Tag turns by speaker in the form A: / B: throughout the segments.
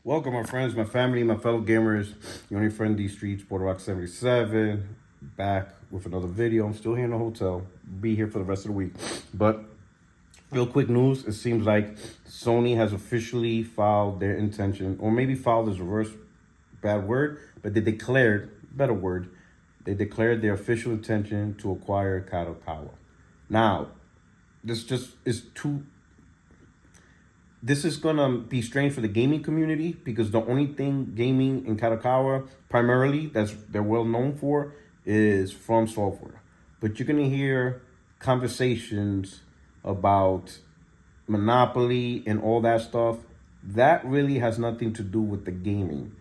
A: Welcome, my friends, my family, my fellow gamers. Your only friend, these streets, Puerto77, back with another video. I'm still here in the hotel. Be here for the rest of the week. But real quick news, it seems like Sony has officially filed their intention, or maybe filed is a reverse bad word, but they declared, better word, they declared their official intention to acquire Kadokawa. Now, this just is too this is gonna be strange for the gaming community because the only thing gaming in Kadokawa primarily they're well known for is FromSoftware. But you're gonna hear conversations about Monopoly and all that stuff. That really has nothing to do with the gaming.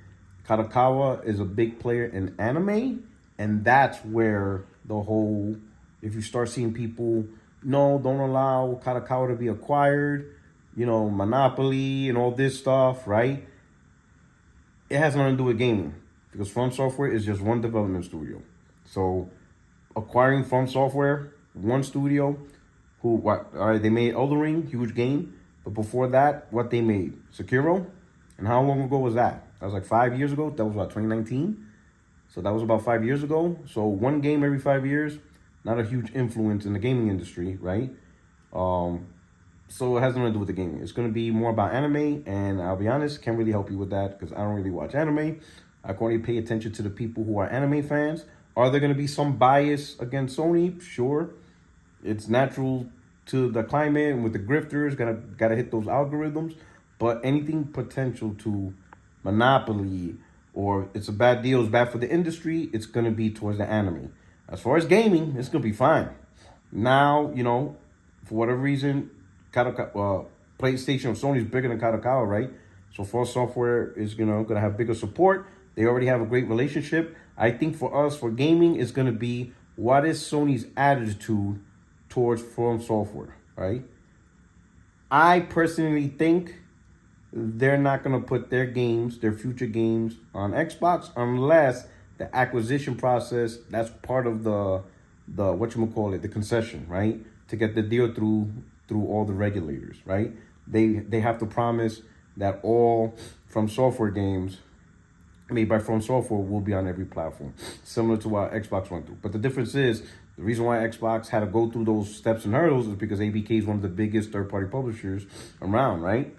A: Kadokawa is a big player in anime, and that's where the whole, if you start seeing people, no, don't allow Kadokawa to be acquired, Monopoly and all this stuff, right? It has nothing to do with gaming because FromSoftware is just one development studio. So acquiring FromSoftware, one studio, they made Elden Ring, huge game, but before that, what they made? Sekiro, and how long ago was that? That was like 5 years ago. That was what, 2019? So that was about 5 years ago. So one game every 5 years, not a huge influence in the gaming industry, right? So it has nothing to do with the gaming. It's going to be more about anime, and I'll be honest, can't really help you with that because I don't really watch anime. I can only pay attention to the people who are anime fans. Are there going to be some bias against Sony? Sure. It's natural to the climate, and with the grifters, gotta hit those algorithms. But anything potential to Monopoly or it's a bad deal, it's bad for the industry, it's going to be towards the anime. As far as gaming, it's going to be fine. Now, for whatever reason, PlayStation or Sony is bigger than Kadokawa, right? So FromSoftware is gonna have bigger support. They already have a great relationship. I think for us, for gaming, it's gonna be what is Sony's attitude towards FromSoftware, right? I personally think they're not gonna put their games, their future games, on Xbox unless the acquisition process, that's part of the the concession, right? To get the deal through all the regulators, right? They have to promise that all FromSoftware games made by FromSoftware will be on every platform, similar to what Xbox went through. But the difference is, the reason why Xbox had to go through those steps and hurdles is because ABK is one of the biggest third-party publishers around, right?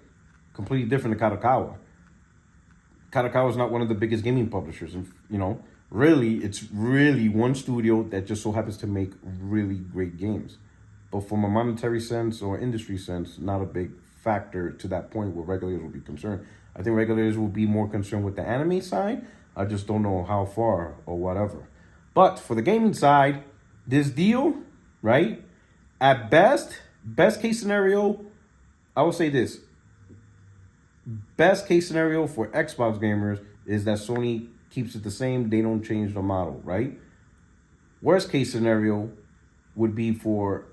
A: Completely different than Kadokawa. Kadokawa is not one of the biggest gaming publishers, and really, it's really one studio that just so happens to make really great games. But from a monetary sense or industry sense, not a big factor to that point where regulators will be concerned. I think regulators will be more concerned with the anime side. I just don't know how far or whatever. But for the gaming side, this deal, right? At best case scenario, I will say this. Best case scenario for Xbox gamers is that Sony keeps it the same. They don't change the model, right? Worst case scenario would be for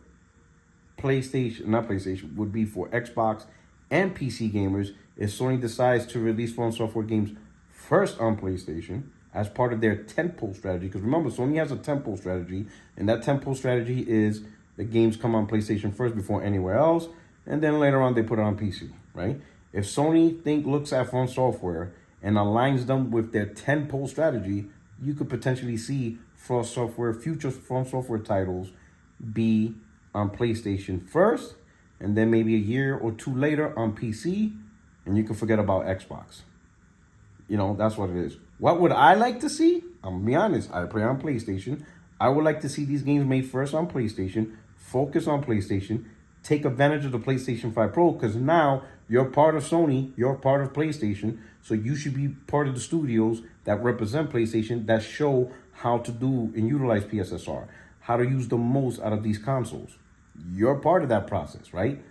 A: would be for Xbox and PC gamers if Sony decides to release FromSoftware games first on PlayStation as part of their tentpole strategy. Because remember, Sony has a tentpole strategy, and that tentpole strategy is the games come on PlayStation first before anywhere else, and then later on they put it on PC, right? If Sony looks at FromSoftware and aligns them with their tentpole strategy, you could potentially see future FromSoftware titles be on PlayStation first, and then maybe a year or two later on PC, and you can forget about Xbox. That's what it is. What would I like to see? I'm gonna be honest, I play on PlayStation. I would like to see these games made first on PlayStation, focus on PlayStation, take advantage of the PlayStation 5 Pro, because now you're part of Sony, you're part of PlayStation, so you should be part of the studios that represent PlayStation, that show how to do and utilize PSSR, how to use the most out of these consoles. You're part of that process, right?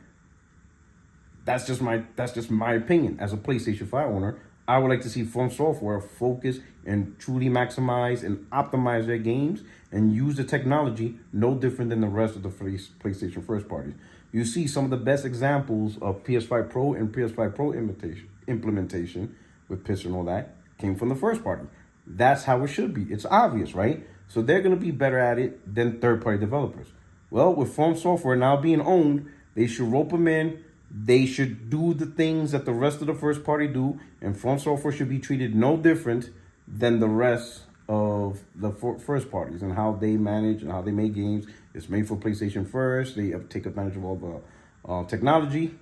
A: That's just my opinion. As a PlayStation 5 owner, I would like to see FromSoftware focus and truly maximize and optimize their games and use the technology no different than the rest of the PlayStation first party. You see some of the best examples of PS5 Pro and PS5 Pro implementation with PIS and all that came from the first party. That's how it should be. It's obvious, right? So they're going to be better at it than third-party developers. Well, with FromSoftware now being owned, they should rope them in, They should do the things that the rest of the first party do, and From Software should be treated no different than the rest of the first parties and how they manage and how they make games. It's made for PlayStation first. They take advantage of all the technology.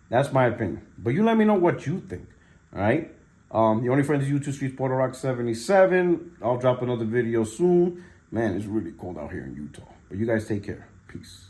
A: That's my opinion. But you let me know what you think. All right. The only friend is YouTube Streets Puerto77. I'll drop another video soon. Man, it's really cold out here in Utah. But you guys take care. Peace.